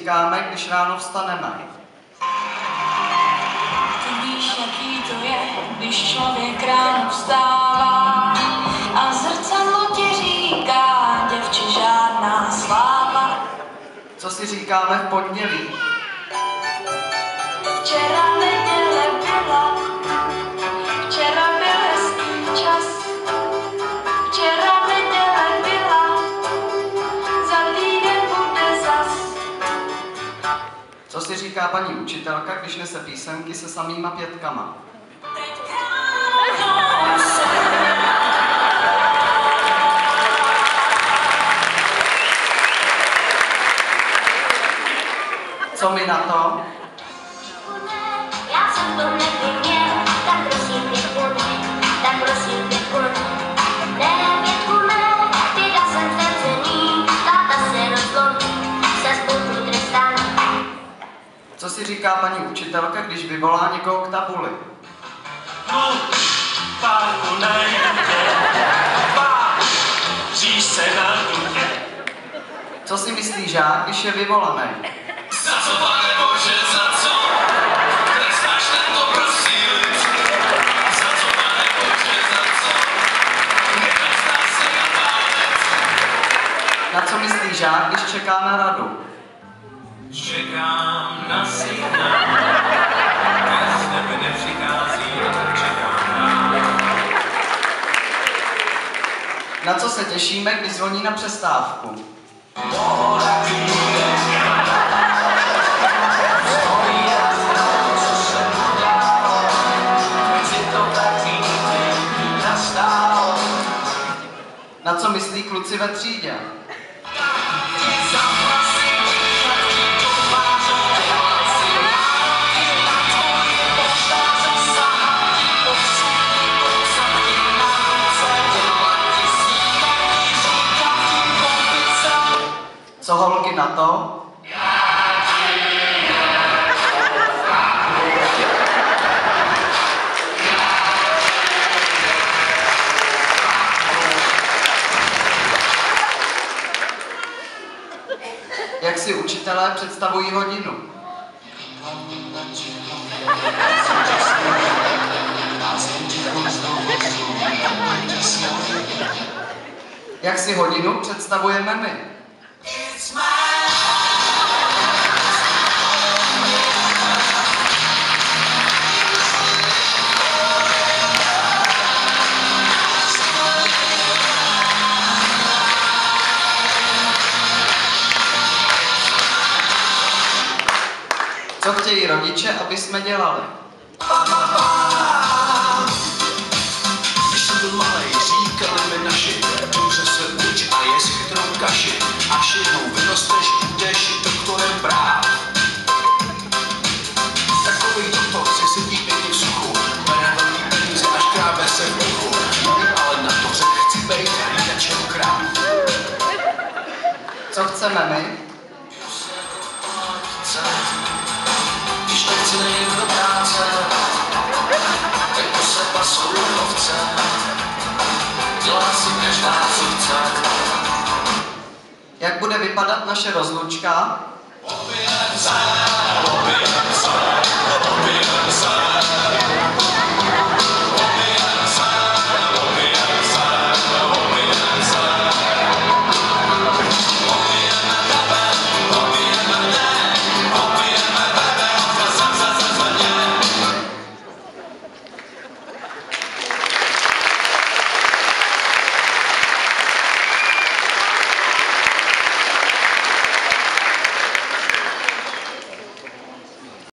říkáme, když ráno vstaneme? Ty víš, jaký to je, když člověk ráno vstává a zrcadlo ti říká, děvče, žádná sláva. Co si říkáme v pondělí? Včera neděle byla, včera byl hezký čas, včera neděle byla, za týden bude zas. Co si říká paní učitelka, když nese písemky se samýma pětkama? Co mi na to? Já jsem to nevěděl, tak prosím pětku ne, tak prosím pětku ne. Ne, pětku ne, běda jsem ztracený, táta se rozlomí, se spoutu trestaný. Co si říká paní učitelka, když vyvolá někoho k tabuli? Párku najde, pár, říš se na dutě. Co si myslí žák, když je vyvolaný? Za co, pane Bože, za co? Trestáš tento prosím. Za co, pane Bože, za co? Netrestá se na pálec. Na co myslí žák, když čeká na radu? Čekám na signál. Bez nebe nepřichází, tak čekám na. Na co se těšíme, když zvoní na přestávku? Na co myslí kluci ve třídě? Co holky na to? Jak si učitelé představují hodinu? Jak si hodinu představujeme my? Co chtějí rodiče, aby jsme dělali? Když jsem byl malej, říkali mi naši, dobře se uč a jes chytrou kaši. Až jednou vyrosteš, budeš doktorem práv. Takový doktor si sedí pěkně v suchu, bere velký peníze a škrábe se v uchu. Ale na to řekl, chci bejt hlídačem kráv. Co chceme my? Když nechci nejít do práce, jako se pasou lovce, dělá si každá co chce. Jak bude vypadat naše rozlučka? Opět